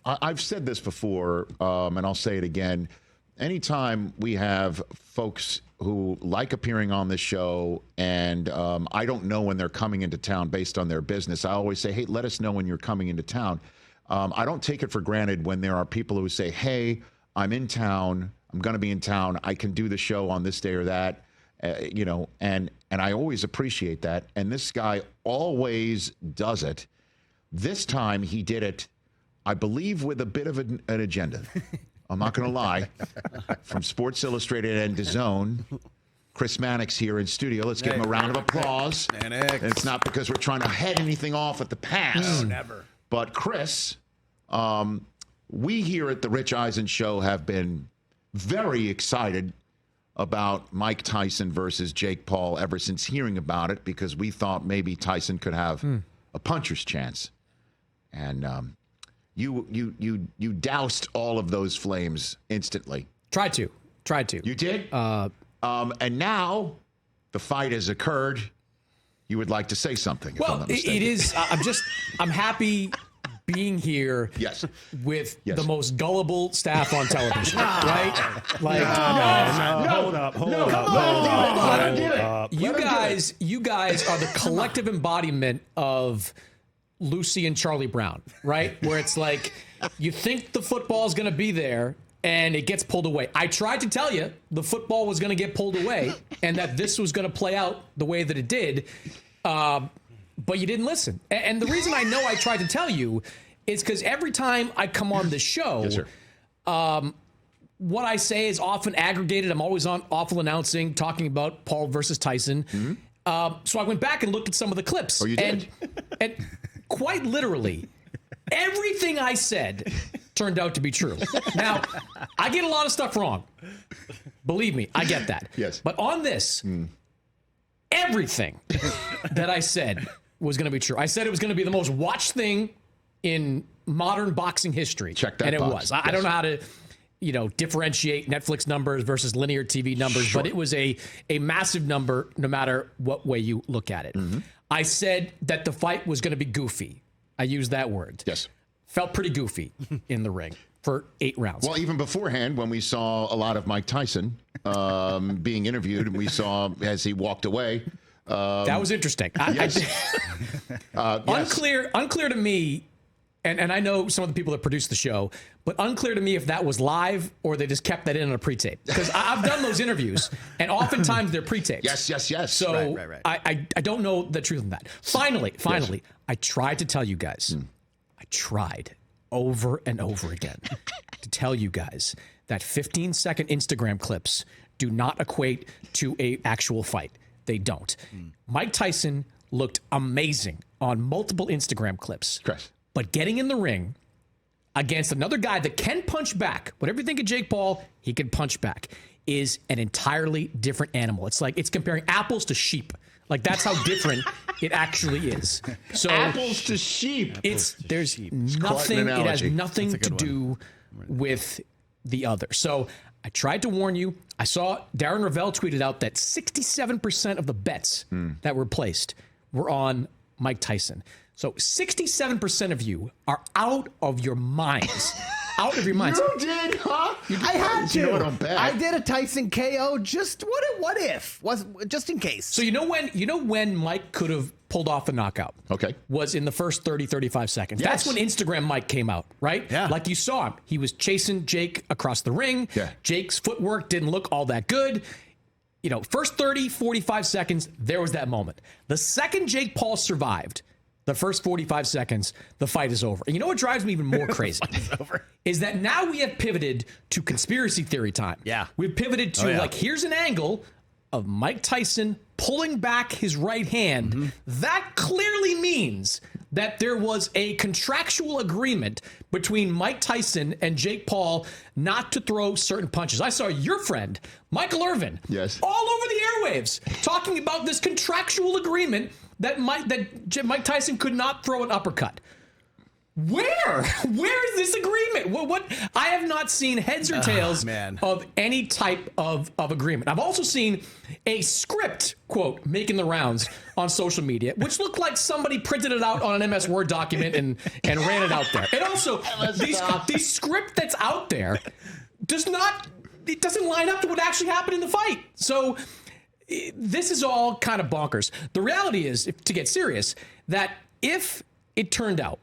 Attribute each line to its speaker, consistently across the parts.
Speaker 1: I've said this before, and I'll say it again. Anytime we have folks who like appearing on this show, and I don't know when they're coming into town based on their business, I always say, hey, let us know when you're coming into town. I don't take it for granted when there are people who say, hey, I'm in town, I'm going to be in town, I can do the show on this day or that, and I always appreciate that. And this guy always does it. This time he did it, I believe, with a bit of an agenda. I'm not going to lie. From Sports Illustrated and DAZN, Chris Mannix here in studio. Let's give him a round of applause.
Speaker 2: Mannix.
Speaker 1: And it's not because we're trying to head anything off at the pass.
Speaker 2: No, never.
Speaker 1: But Chris, we here at the Rich Eisen Show have been very excited about Mike Tyson versus Jake Paul ever since hearing about it, because we thought maybe Tyson could have a puncher's chance. And you doused all of those flames instantly. Tried to. You did? And now the fight has occurred. You would like to say something.
Speaker 3: Well, it is. I'm happy being here with the most gullible staff on television, right? Like,
Speaker 2: hold up.
Speaker 3: You guys are the collective embodiment of Lucy and Charlie Brown, right? Where it's like, you think the football is going to be there and it gets pulled away. I tried to tell you the football was going to get pulled away and that this was going to play out the way that it did. But you didn't listen. And the reason I know I tried to tell you is because every time I come on this show, what I say is often aggregated. I'm always on awful announcing, talking about Paul versus Tyson. So I went back and looked at some of the clips.
Speaker 1: Oh, you did?
Speaker 3: And quite literally, everything I said turned out to be true. Now, I get a lot of stuff wrong. Believe me, I get that.
Speaker 1: Yes.
Speaker 3: But on this, everything that I said was going to be true. I said it was going to be the most watched thing in modern boxing history.
Speaker 1: Check that
Speaker 3: and it
Speaker 1: box.
Speaker 3: was. I don't know how to, differentiate Netflix numbers versus linear TV numbers, but it was a massive number no matter what way you look at it. I said that the fight was going to be goofy. I used that word.
Speaker 1: Yes.
Speaker 3: Felt pretty goofy in the ring for 8 rounds.
Speaker 1: Well, even beforehand, when we saw a lot of Mike Tyson being interviewed, and we saw as he walked away.
Speaker 3: That was interesting. Unclear to me, and I know some of the people that produced the show, but unclear to me if that was live or they just kept that in on a pre-tape. Because I've done those interviews, and oftentimes they're pre-taped.
Speaker 1: Yes.
Speaker 3: So
Speaker 2: Right.
Speaker 3: I don't know the truth of that. Finally, I tried to tell you guys. I tried over and over again to tell you guys that 15-second Instagram clips do not equate to an actual fight. They don't. Mike Tyson looked amazing on multiple Instagram clips.
Speaker 1: Chris.
Speaker 3: But getting in the ring against another guy that can punch back, whatever you think of Jake Paul, he can punch back, is an entirely different animal. It's like it's comparing apples to sheep. Like, that's how different it actually is. So
Speaker 1: apples to sheep.
Speaker 3: There's nothing. It has nothing to do with the other. So I tried to warn you. I saw Darren Ravel tweeted out that 67% of the bets that were placed were on Mike Tyson. So 67% of you are out of your minds. Out of your minds.
Speaker 1: You did, huh?
Speaker 4: I had to.
Speaker 1: You know what, I'm bad.
Speaker 4: I did a Tyson KO. Just what if? Just in case.
Speaker 3: So you know when Mike could have pulled off a knockout?
Speaker 1: Okay.
Speaker 3: Was in the first 30, 35 seconds.
Speaker 1: Yes.
Speaker 3: That's when Instagram Mike came out, right?
Speaker 4: Yeah.
Speaker 3: Like you saw him. He was chasing Jake across the ring.
Speaker 1: Yeah.
Speaker 3: Jake's footwork didn't look all that good. First 30, 45 seconds, there was that moment. The second Jake Paul survived, the first 45 seconds, the fight is over. And you know what drives me even more crazy? Is that now we have pivoted to conspiracy theory time.
Speaker 4: Yeah.
Speaker 3: We've pivoted to here's an angle of Mike Tyson pulling back his right hand. That clearly means that there was a contractual agreement between Mike Tyson and Jake Paul not to throw certain punches. I saw your friend, Michael Irvin, all over the airwaves talking about this contractual agreement that Mike Tyson could not throw an uppercut. Where is this agreement? What? I have not seen heads or tails of any type of agreement. I've also seen a script, quote, making the rounds on social media, which looked like somebody printed it out on an MS Word document and ran it out there. And also, the script that's out there doesn't line up to what actually happened in the fight. So this is all kind of bonkers. The reality is, to get serious, that if it turned out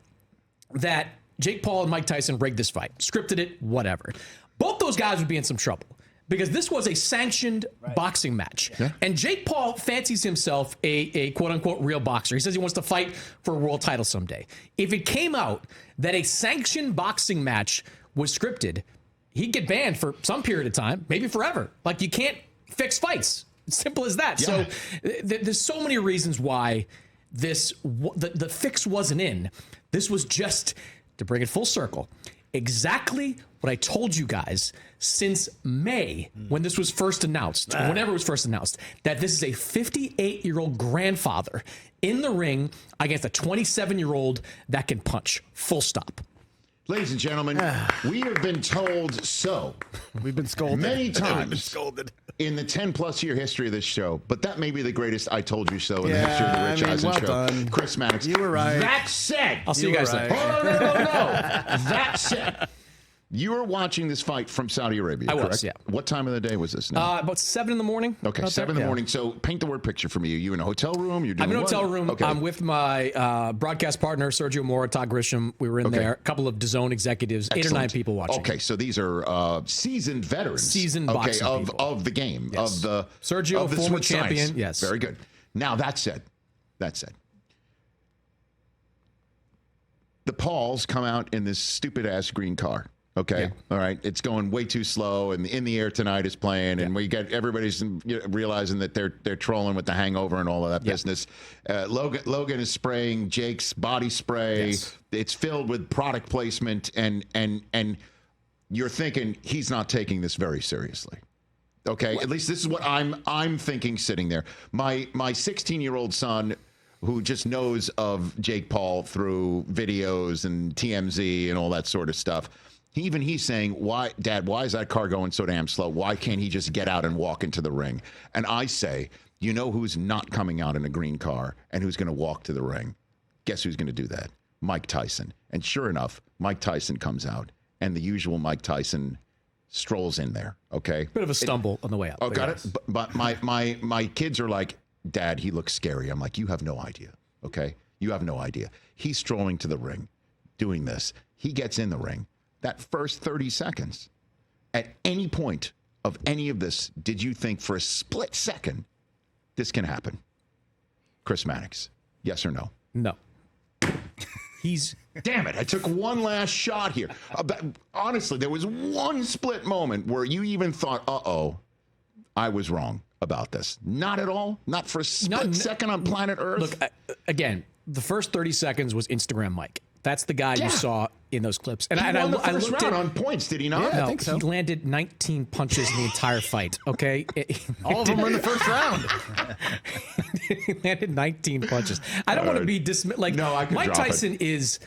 Speaker 3: that Jake Paul and Mike Tyson rigged this fight, scripted it, whatever, both those guys would be in some trouble because this was a sanctioned boxing match. Yeah. And Jake Paul fancies himself a quote-unquote real boxer. He says he wants to fight for a world title someday. If it came out that a sanctioned boxing match was scripted, he'd get banned for some period of time, maybe forever. Like, you can't fix fights. Simple as that. Yeah. So there's so many reasons why the fix wasn't in. This was just, to bring it full circle, exactly what I told you guys since May when this was first announced, whenever it was first announced, that this is a 58-year-old grandfather in the ring against a 27-year-old that can punch. Full stop.
Speaker 1: Ladies and gentlemen, we have been told so.
Speaker 4: We've been scolded
Speaker 1: many times.
Speaker 4: We've been scolded
Speaker 1: in the 10-plus year history of this show, but that may be the greatest I told you so in the history of the Rich Eisen Show.
Speaker 4: Done.
Speaker 1: Chris Mannix.
Speaker 4: You were right.
Speaker 1: That said,
Speaker 3: I'll see you guys later.
Speaker 1: Oh, no. That said, you were watching this fight from Saudi Arabia, correct?
Speaker 3: I was, yeah.
Speaker 1: What time of the day was this now?
Speaker 3: About 7 in the morning.
Speaker 1: Okay, 7 in the morning. So paint the word picture for me. Are you in a hotel room? You're doing
Speaker 3: I'm in a hotel room.
Speaker 1: Okay.
Speaker 3: I'm with my broadcast partner, Sergio Mora, Todd Grisham. We were in there. A couple of DAZN executives,
Speaker 1: Excellent.
Speaker 3: 8 or 9 people watching.
Speaker 1: Okay, so these are seasoned veterans.
Speaker 3: Seasoned boxing people.
Speaker 1: Of the game.
Speaker 3: Yes.
Speaker 1: Of the
Speaker 3: Sergio,
Speaker 1: of the
Speaker 3: former
Speaker 1: Swiss
Speaker 3: champion.
Speaker 1: science.
Speaker 3: Yes.
Speaker 1: Very good. Now, that said, the Pauls come out in this stupid-ass green car. Okay. Yeah. All right. It's going way too slow, and In the Air Tonight is playing, and we get everybody's realizing that they're trolling with the Hangover and all of that business. Logan is spraying Jake's body spray. Yes. It's filled with product placement, and you're thinking he's not taking this very seriously. Okay. What? At least this is what I'm thinking sitting there. My 16-year-old son, who just knows of Jake Paul through videos and TMZ and all that sort of stuff. He's saying, "Why, Dad? Why is that car going so damn slow? Why can't he just get out and walk into the ring?" And I say, you know who's not coming out in a green car and who's going to walk to the ring? Guess who's going to do that? Mike Tyson. And sure enough, Mike Tyson comes out, and the usual Mike Tyson strolls in there. Okay,
Speaker 3: bit of a stumble on the way out.
Speaker 1: Oh, got it. But my kids are like, "Dad, he looks scary." I'm like, "You have no idea. Okay, you have no idea. He's strolling to the ring, doing this. He gets in the ring." That first 30 seconds, at any point of any of this, did you think for a split second this can happen? Chris Mannix, yes or no?
Speaker 3: No.
Speaker 1: Damn it, I took one last shot here. Honestly, there was one split moment where you even thought, uh-oh, I was wrong about this. Not at all? Not for a split second on planet Earth?
Speaker 3: Look, again, the first 30 seconds was Instagram Mike. That's the guy you saw in those clips. And
Speaker 1: I looked round on points, did he not?
Speaker 3: Yeah,
Speaker 4: I think so.
Speaker 3: He landed 19 punches in the entire fight, okay?
Speaker 4: All of them were in the first round.
Speaker 3: He landed 19 punches. I don't want to be dismissed. Like,
Speaker 1: no, I could
Speaker 3: Mike
Speaker 1: drop
Speaker 3: Tyson
Speaker 1: it.
Speaker 3: is,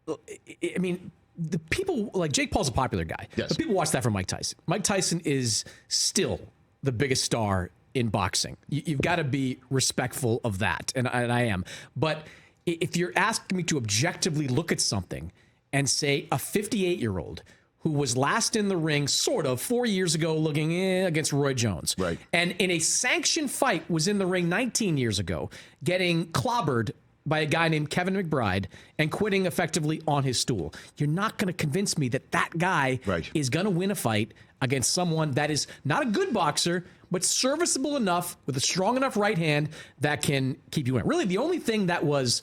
Speaker 3: I mean, the people, like Jake Paul's a popular guy.
Speaker 1: Yes.
Speaker 3: But people watch that for Mike Tyson. Mike Tyson is still the biggest star in boxing. You've got to be respectful of that, and I am. But if you're asking me to objectively look at something and say a 58-year-old who was last in the ring sort of 4 years ago looking against Roy Jones,
Speaker 1: right,
Speaker 3: and in a sanctioned fight was in the ring 19 years ago getting clobbered by a guy named Kevin McBride and quitting effectively on his stool, you're not going to convince me that that guy is going to win a fight against someone that is not a good boxer, but serviceable enough with a strong enough right hand that can keep you in. Really, the only thing that was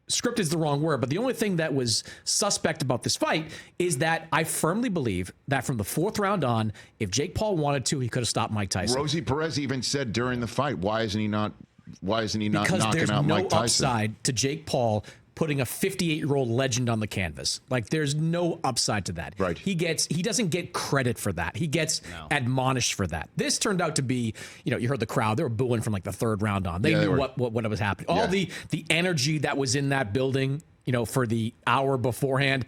Speaker 3: script is the wrong word, but the only thing that was suspect about this fight is that I firmly believe that from the 4th round on, if Jake Paul wanted to, he could have stopped Mike Tyson.
Speaker 1: Rosie Perez even said during the fight, why isn't he not knocking out Mike Tyson?
Speaker 3: Because there's no upside to Jake Paul putting a 58-year-old legend on the canvas. Like, there's no upside to that.
Speaker 1: Right.
Speaker 3: He doesn't get credit for that. He gets admonished for that. This turned out to be, you heard the crowd. They were booing from like the 3rd round on. They knew what was happening. All the energy that was in that building for the hour beforehand.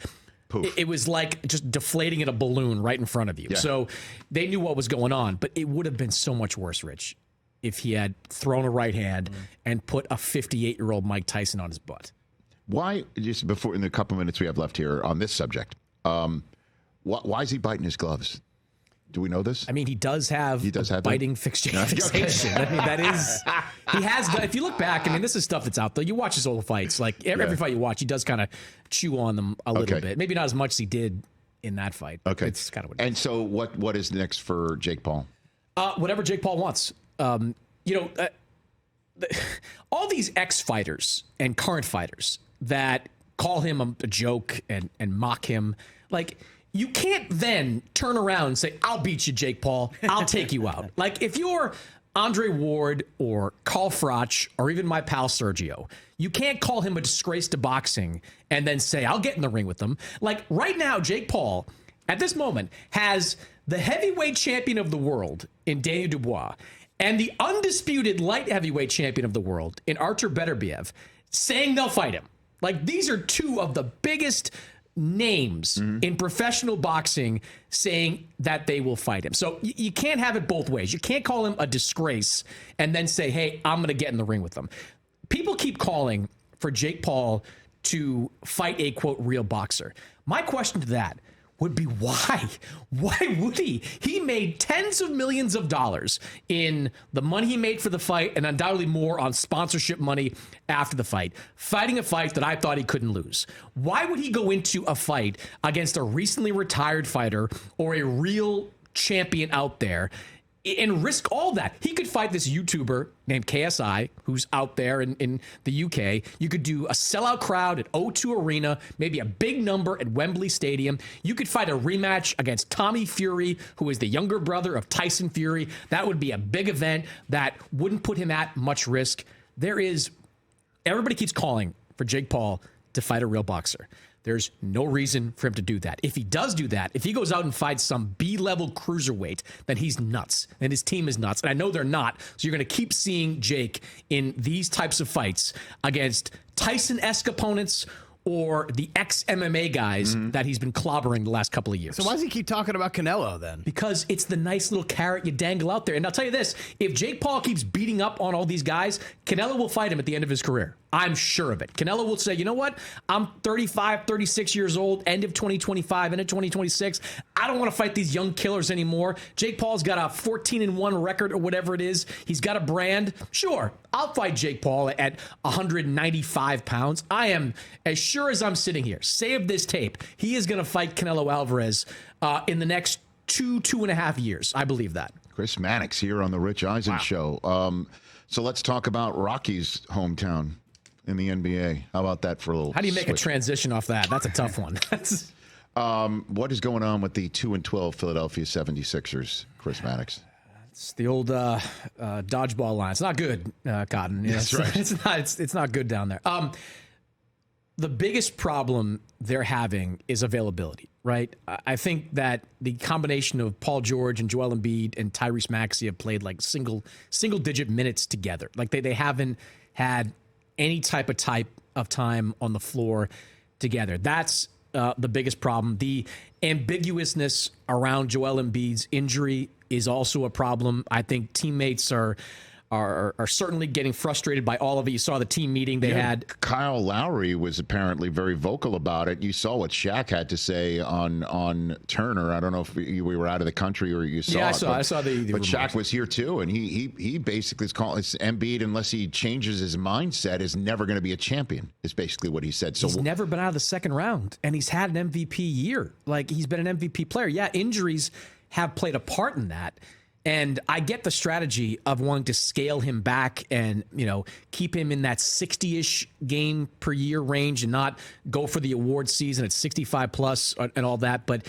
Speaker 1: Poof.
Speaker 3: It was like just deflating in a balloon right in front of you.
Speaker 1: Yeah.
Speaker 3: So they knew what was going on, but it would have been so much worse, Rich, if he had thrown a right hand and put a 58-year-old Mike Tyson on his butt.
Speaker 1: Why, just before, in the couple minutes we have left here on this subject, why is he biting his gloves? Do we know this?
Speaker 3: I mean, he does have biting fixation. I mean, that is, he has done, if you look back, I mean, this is stuff that's out there. You watch his old fights, like every fight you watch, he does kind of chew on them a little bit. Maybe not as much as he did in that fight.
Speaker 1: Okay.
Speaker 3: It's kind of what
Speaker 1: and so what is next for Jake Paul?
Speaker 3: Whatever Jake Paul wants. All these ex-fighters and current fighters that call him a joke and mock him, like, you can't then turn around and say, I'll beat you, Jake Paul. I'll take you out. Like, if you're Andre Ward or Carl Froch or even my pal Sergio, you can't call him a disgrace to boxing and then say, I'll get in the ring with them. Like, right now, Jake Paul, at this moment, has the heavyweight champion of the world in Daniel Dubois and the undisputed light heavyweight champion of the world in Artur Beterbiev saying they'll fight him. Like, these are two of the biggest names in professional boxing saying that they will fight him. So you can't have it both ways. You can't call him a disgrace and then say, hey, I'm going to get in the ring with them. People keep calling for Jake Paul to fight a, quote, real boxer. My question to that would be why? Why would he? He made tens of millions of dollars in the money he made for the fight and undoubtedly more on sponsorship money after the fight, fighting a fight that I thought he couldn't lose. Why would he go into a fight against a recently retired fighter or a real champion out there and risk all that? He could fight this YouTuber named KSI, who's out there in the UK. You could do a sellout crowd at O2 Arena, maybe a big number at Wembley Stadium. You could fight a rematch against Tommy Fury, who is the younger brother of Tyson Fury. That would be a big event that wouldn't put him at much risk. Everybody keeps calling for Jake Paul to fight a real boxer. There's no reason for him to do that. If he does do that, if he goes out and fights some B-level cruiserweight, then he's nuts. And his team is nuts. And I know they're not. So you're going to keep seeing Jake in these types of fights against Tyson-esque opponents or the ex-MMA guys that he's been clobbering the last couple of years.
Speaker 4: So why does he keep talking about Canelo then?
Speaker 3: Because it's the nice little carrot you dangle out there. And I'll tell you this, if Jake Paul keeps beating up on all these guys, Canelo will fight him at the end of his career. I'm sure of it. Canelo will say, you know what? I'm 35, 36 years old, end of 2025, end of 2026. I don't want to fight these young killers anymore. Jake Paul's got a 14-1 record or whatever it is. He's got a brand. Sure, I'll fight Jake Paul at 195 pounds. I am as sure as I'm sitting here. Save this tape. He is going to fight Canelo Alvarez in the next 2.5 years. I believe that.
Speaker 1: Chris Mannix here on the Rich Eisen Show. So let's talk about Rocky's hometown in the NBA. How about that for a little
Speaker 3: How do you make
Speaker 1: switch?
Speaker 3: a transition off that? That's a tough one.
Speaker 1: What is going on with the 2-12 Philadelphia 76ers, Chris Mannix?
Speaker 3: It's the old dodgeball line. It's not good, Cotton.
Speaker 1: That's right.
Speaker 3: It's not good down there. The biggest problem they're having is availability, right? I think that the combination of Paul George and Joel Embiid and Tyrese Maxey have played like single-digit minutes together. Like they haven't had any type of time on the floor together. That's the biggest problem. The ambiguousness around Joel Embiid's injury is also a problem. I think teammates are certainly getting frustrated by all of it. You saw the team meeting they had.
Speaker 1: Kyle Lowry was apparently very vocal about it. You saw what Shaq had to say on Turner. I don't know if we were out of the country or you saw it.
Speaker 3: I saw the
Speaker 1: But Shaq was here too, and he basically is calling Embiid, unless he changes his mindset, is never going to be a champion. Is basically what he said. So
Speaker 3: he's never been out of the second round, and he's had an MVP year. Like, he's been an MVP player. Yeah, injuries have played a part in that. And I get the strategy of wanting to scale him back and, keep him in that 60-ish game per year range and not go for the award season at 65 plus and all that. But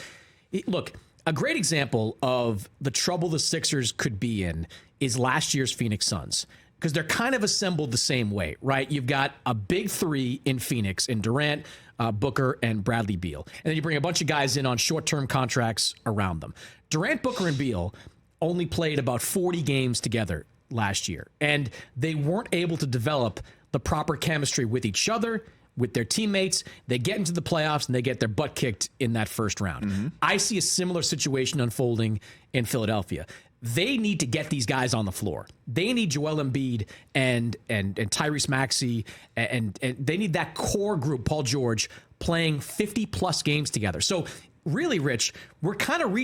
Speaker 3: look, a great example of the trouble the Sixers could be in is last year's Phoenix Suns, because they're kind of assembled the same way, right? You've got a big three in Phoenix in Durant, Booker, and Bradley Beal. And then you bring a bunch of guys in on short-term contracts around them. Durant, Booker, and Beal only played about 40 games together last year, and they weren't able to develop the proper chemistry with each other with their teammates. They get into the playoffs and they get their butt kicked in that first round. I see a similar situation unfolding in Philadelphia. They need to get these guys on the floor. They need Joel Embiid and Tyrese Maxey, and they need that core group, Paul George, playing 50-plus games together. So really, Rich, we're kind of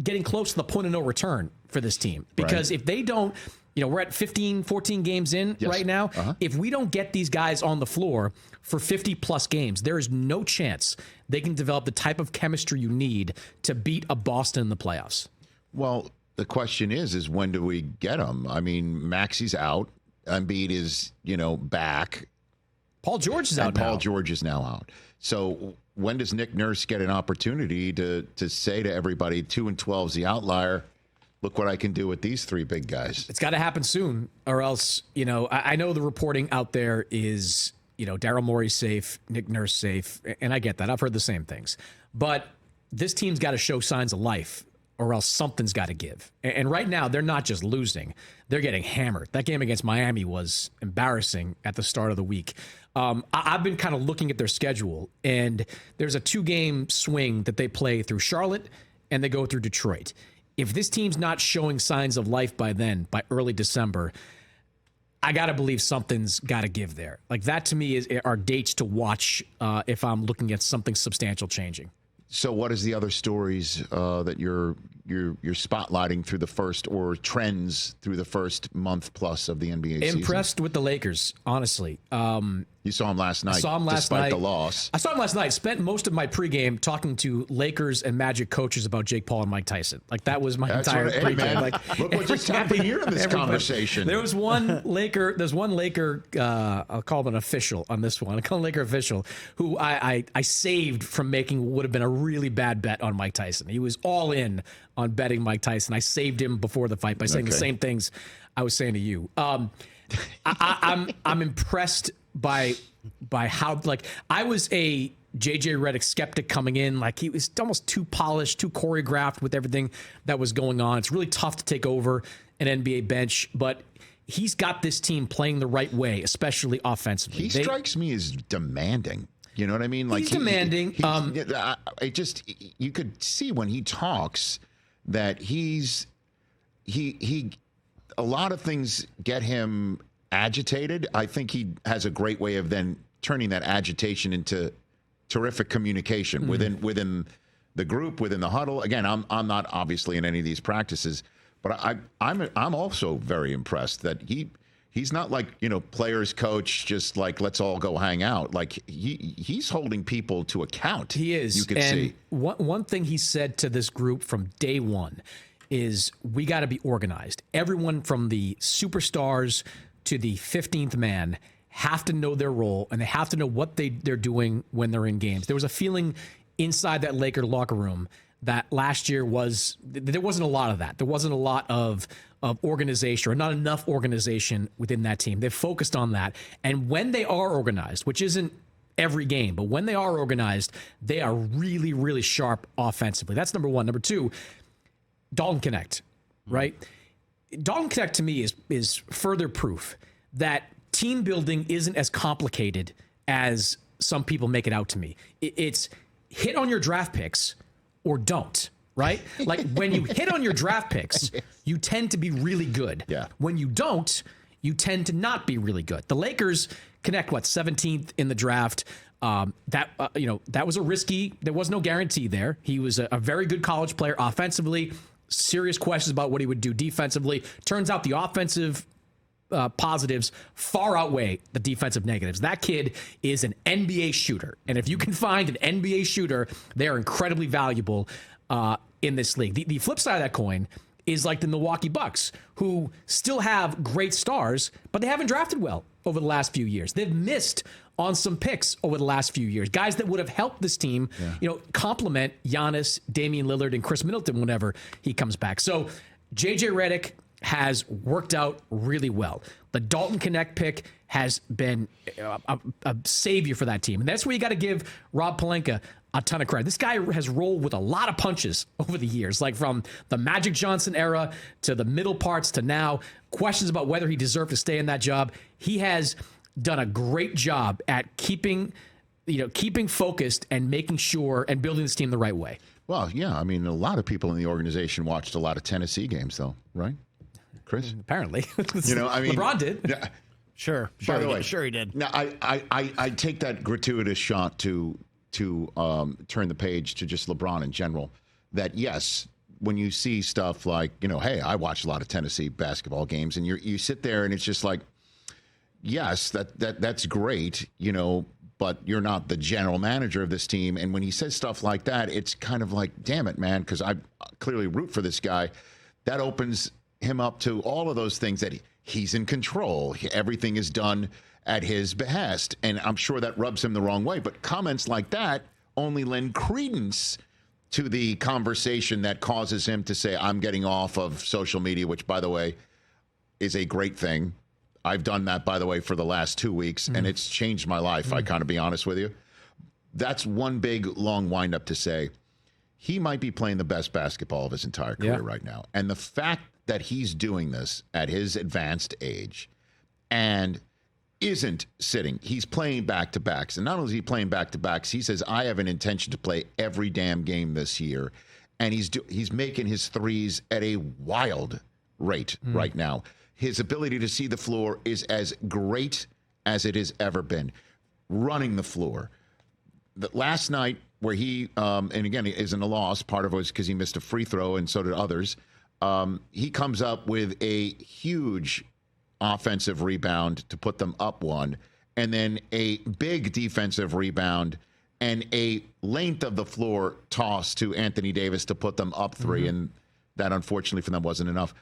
Speaker 3: getting close to the point of no return for this team. Because if they don't, we're at 15, 14 games in right now. If we don't get these guys on the floor for 50-plus games, there is no chance they can develop the type of chemistry you need to beat a Boston in the playoffs.
Speaker 1: Well, the question is when do we get them? I mean, Maxey's out. Embiid is, back.
Speaker 3: Paul George is out now.
Speaker 1: Paul George is now out. So when does Nick Nurse get an opportunity to say to everybody, 2-12's the outlier? Look what I can do with these three big guys.
Speaker 3: It's got to happen soon, or else, I know the reporting out there is, Daryl Morey's safe, Nick Nurse safe, and I get that. I've heard the same things. But this team's got to show signs of life, or else something's got to give. And right now, they're not just losing. They're getting hammered. That game against Miami was embarrassing at the start of the week. I've been kind of looking at their schedule, and there's a 2-game swing that they play through Charlotte, and they go through Detroit. If this team's not showing signs of life by early December, I got to believe something's got to give there. Like, that to me are dates to watch if I'm looking at something substantial changing.
Speaker 1: So what is the other stories that you're spotlighting through the first, or trends through the first month plus of the NBA season?
Speaker 3: Impressed with the Lakers, honestly.
Speaker 1: You saw him last night.
Speaker 3: I saw him last
Speaker 1: despite
Speaker 3: night.
Speaker 1: The loss.
Speaker 3: I saw him last night. Spent most of my pregame talking to Lakers and Magic coaches about Jake Paul and Mike Tyson. Like, that was my entire pregame.
Speaker 1: Man,
Speaker 3: like,
Speaker 1: look what just happened here in this conversation.
Speaker 3: There was one Laker. There's one Laker. I'll call him an official on this one. I call him Laker official, who I saved from making what would have been a really bad bet on Mike Tyson. He was all in on betting Mike Tyson. I saved him before the fight by saying the same things I was saying to you. I'm impressed by how, like, I was a JJ Redick skeptic coming in. Like, he was almost too polished, too choreographed with everything that was going on. It's really tough to take over an NBA bench, but he's got this team playing the right way, especially offensively.
Speaker 1: He strikes me as demanding. You know what I mean? Like,
Speaker 3: he's demanding.
Speaker 1: You could see when he talks that he a lot of things get him agitated. I think he has a great way of then turning that agitation into terrific communication within the group, within the huddle. Again, I'm not obviously in any of these practices, but I'm also very impressed that he's not like, players coach, just like, let's all go hang out. Like, he's holding people to account.
Speaker 3: He is.
Speaker 1: You can see.
Speaker 3: One thing he said to this group from day one is, we got to be organized. Everyone from the superstars to the 15th man have to know their role, and they have to know what they're doing when they're in games. There was a feeling inside that Laker locker room that last year there wasn't a lot of that. There wasn't a lot of organization, or not enough organization within that team. They've focused on that. And when they are organized, which isn't every game, but when they are organized, they are really, really sharp offensively. That's number one. Number two, Dalton Knecht, right? Dalton Knecht, to me, is further proof that team building isn't as complicated as some people make it out to me. It's hit on your draft picks or don't, right? Like, when you hit on your draft picks, you tend to be really good.
Speaker 1: Yeah.
Speaker 3: When you don't, you tend to not be really good. The Lakers connect, 17th in the draft. That was a risky, there was no guarantee there. He was a very good college player offensively. Serious questions about what he would do defensively. Turns out the offensive positives far outweigh the defensive negatives. That kid is an NBA shooter. And if you can find an NBA shooter, they are incredibly valuable in this league. The flip side of that coin is like the Milwaukee Bucks, who still have great stars, but they haven't drafted well over the last few years. They've missed on some picks over the last few years. Guys that would have helped this team, complement Giannis, Damian Lillard, and Chris Middleton whenever he comes back. So JJ Redick has worked out really well. The Dalton Knecht pick has been a savior for that team. And that's where you got to give Rob Pelinka a ton of credit. This guy has rolled with a lot of punches over the years, like from the Magic Johnson era to the middle parts to now. Questions about whether he deserved to stay in that job. He has done a great job at keeping focused and making sure and building this team the right way.
Speaker 1: Well, yeah. I mean, a lot of people in the organization watched a lot of Tennessee games, though, right, Chris?
Speaker 3: Apparently.
Speaker 1: I mean,
Speaker 3: LeBron did.
Speaker 1: Yeah.
Speaker 4: Sure.
Speaker 1: By the way,
Speaker 4: sure he did.
Speaker 1: Now, I take that gratuitous shot to turn the page to just LeBron in general. That, yes, when you see stuff like, hey, I watched a lot of Tennessee basketball games, and you sit there and it's just like, yes, that's great, but you're not the general manager of this team. And when he says stuff like that, it's kind of like, damn it, man, because I clearly root for this guy. That opens him up to all of those things that he's in control. Everything is done at his behest. And I'm sure that rubs him the wrong way. But comments like that only lend credence to the conversation that causes him to say, I'm getting off of social media, which, by the way, is a great thing. I've done that, by the way, for the last 2 weeks, and it's changed my life, I kind of be honest with you. That's one big, long windup to say he might be playing the best basketball of his entire career right now. And the fact that he's doing this at his advanced age and isn't sitting, he's playing back-to-backs. And not only is he playing back-to-backs, he says, I have an intention to play every damn game this year. And he's making his threes at a wild rate right now. His ability to see the floor is as great as it has ever been. Running the floor. Last night, where he, and again, it isn't a loss. Part of it was because he missed a free throw, and so did others. He comes up with a huge offensive rebound to put them up one, and then a big defensive rebound and a length of the floor toss to Anthony Davis to put them up three, and that, unfortunately, for them wasn't enough.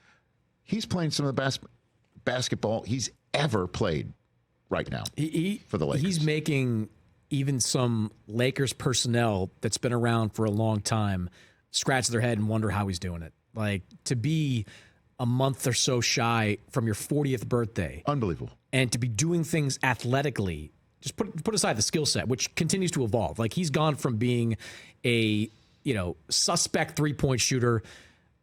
Speaker 1: He's playing some of the best basketball he's ever played right now for the Lakers.
Speaker 3: He's making even some Lakers personnel that's been around for a long time scratch their head and wonder how he's doing it. Like, to be a month or so shy from your 40th birthday.
Speaker 1: Unbelievable.
Speaker 3: And to be doing things athletically, just put aside the skill set, which continues to evolve. Like, he's gone from being a, suspect three-point shooter.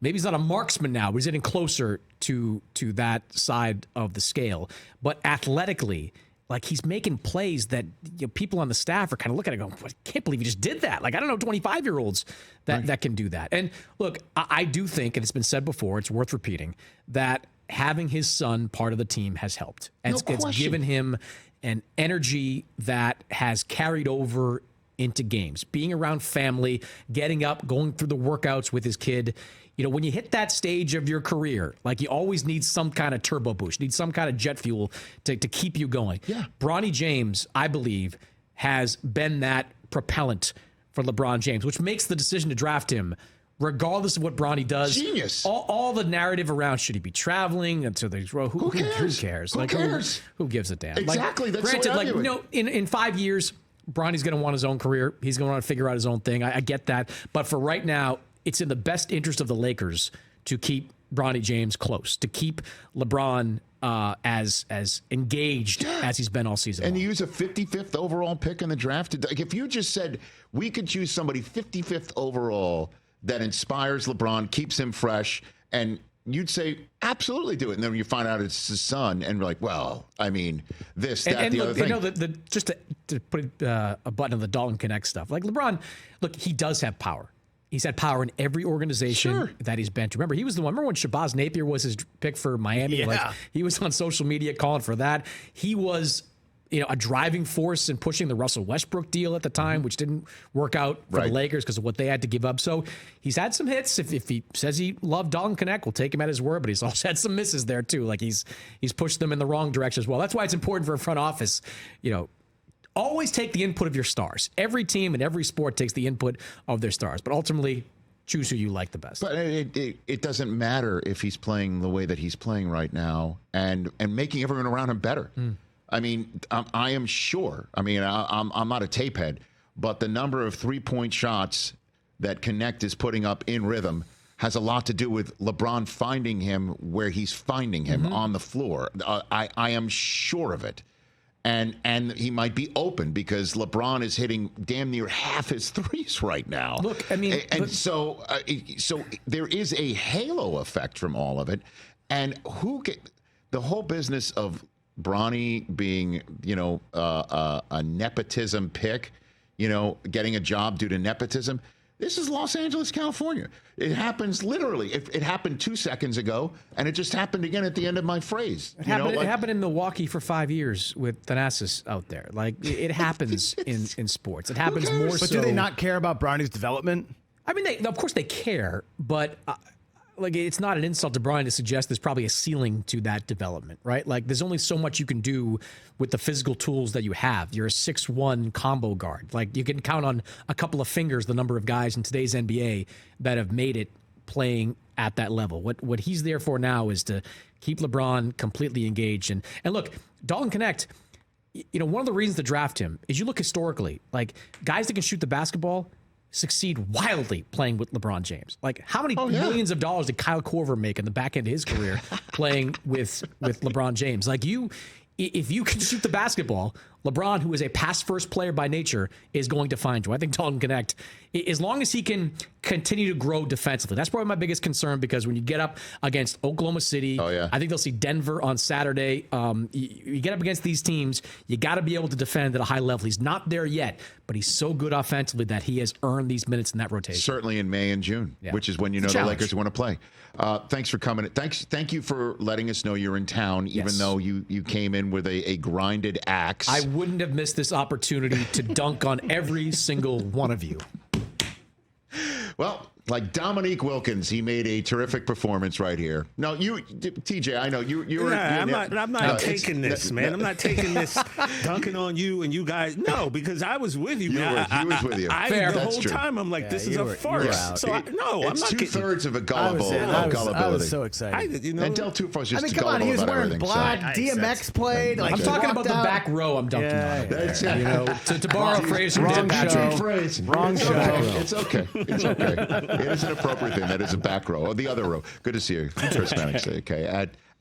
Speaker 3: Maybe he's not a marksman now, but he's getting closer to that side of the scale. But athletically, like, he's making plays that people on the staff are kind of looking at it going, I can't believe he just did that. Like, I don't know 25-year-olds that can do that. And look, I do think, and it's been said before, it's worth repeating, that having his son part of the team has helped. And it's given him an energy that has carried over into games. Being around family, getting up, going through the workouts with his kid. When you hit that stage of your career, like, you always need some kind of turbo boost, need some kind of jet fuel to keep you going. Yeah. Bronny James, I believe, has been that propellant for LeBron James, which makes the decision to draft him, regardless of what Bronny does.
Speaker 1: Genius.
Speaker 3: All the narrative around, should he be traveling? And so who cares?
Speaker 1: Who cares?
Speaker 3: Who gives a damn?
Speaker 1: Exactly.
Speaker 3: Like,
Speaker 1: that's
Speaker 3: granted, in 5 years, Bronny's going to want his own career. He's going to want to figure out his own thing. I get that. But for right now, it's in the best interest of the Lakers to keep Bronny James close, to keep LeBron as engaged as he's been all season long.
Speaker 1: And you use a 55th overall pick in the draft. Like, if you just said we could choose somebody 55th overall that inspires LeBron, keeps him fresh, and you'd say absolutely do it. And then when you find out it's his son, and we're like, well, I mean, the other thing.
Speaker 3: Just to put a button on the Dalton Knecht stuff, like, LeBron, look, he does have power. He's had power in every organization that he's been to. Remember, he was the one. Remember when Shabazz Napier was his pick for Miami?
Speaker 4: Yeah.
Speaker 3: Like, he was on social media calling for that. He was, a driving force in pushing the Russell Westbrook deal at the time, which didn't work out for the Lakers because of what they had to give up. So he's had some hits. If he says he loved Dalton Knecht, we'll take him at his word. But he's also had some misses there too. Like, he's pushed them in the wrong direction as well. That's why it's important for a front office, always take the input of your stars. Every team in every sport takes the input of their stars, but ultimately choose who you like the best.
Speaker 1: But it doesn't matter if he's playing the way that he's playing right now and making everyone around him better. I mean, I am sure. I mean, I'm not a tape head, but the number of three-point shots that Knecht is putting up in rhythm has a lot to do with LeBron finding him where he's finding him on the floor. I am sure of it. And he might be open because LeBron is hitting damn near half his threes right now.
Speaker 3: Look, I mean,
Speaker 1: so there is a halo effect from all of it. And the whole business of Bronny being, a nepotism pick, getting a job due to nepotism. This is Los Angeles, California. It happens literally. It happened 2 seconds ago, and it just happened again at the end of my phrase.
Speaker 3: It happened in Milwaukee for 5 years with Mannis out there. Like, it happens in sports. It happens more so.
Speaker 4: But do they not care about Bronny's development?
Speaker 3: I mean, of course they care, but it's not an insult to Brian to suggest there's probably a ceiling to that development, right? Like, there's only so much you can do with the physical tools that you have. You're a 6'1" combo guard. Like, you can count on a couple of fingers the number of guys in today's NBA that have made it playing at that level. What he's there for now is to keep LeBron completely engaged. And look, Dalton Knecht, one of the reasons to draft him is you look historically, like, guys that can shoot the basketball succeed wildly playing with LeBron James. Like, how many millions of dollars did Kyle Korver make in the back end of his career playing with LeBron James? Like, if you can shoot the basketball, LeBron, who is a pass-first player by nature, is going to find you. I think Dalton Knecht, as long as he can continue to grow defensively, that's probably my biggest concern, because when you get up against Oklahoma City, I think they'll see Denver on Saturday. You get up against these teams, you got to be able to defend at a high level. He's not there yet, but he's so good offensively that he has earned these minutes in that rotation.
Speaker 1: Certainly in May and June, which is when the Lakers want to play. Thanks for coming. Thank you for letting us know you're in town, even though you came in with a grinded axe.
Speaker 3: I wouldn't have missed this opportunity to dunk on every single one of you.
Speaker 1: Well, like Dominique Wilkins, he made a terrific performance right here. No, TJ, I know you're.
Speaker 2: I'm not taking this, man. I'm not taking this dunking on you and you guys. No, because I was with you, man.
Speaker 1: He was with you.
Speaker 2: The whole time, I'm like, this is a farce. So I'm not
Speaker 1: getting. 2/3 of a gullibility.
Speaker 4: I was so excited.
Speaker 1: And Del Tufo's just
Speaker 4: come on, he was
Speaker 1: about
Speaker 4: wearing
Speaker 1: everything.
Speaker 4: black. DMX played.
Speaker 3: I'm talking about the back row. I'm dunking on. That's it. To borrow a phrase from Dan Patrick.
Speaker 4: Wrong show.
Speaker 1: It's okay. It's okay. It is an appropriate thing. That is a back row. Or the other row. Good to see you, Chris Mannix. Okay.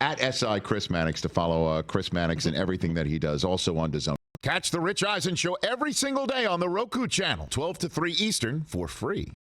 Speaker 1: At SI Chris Mannix to follow Chris Mannix and everything that he does. Also on DAZN. Catch the Rich Eisen Show every single day on the Roku Channel, 12 to 3 Eastern, for free.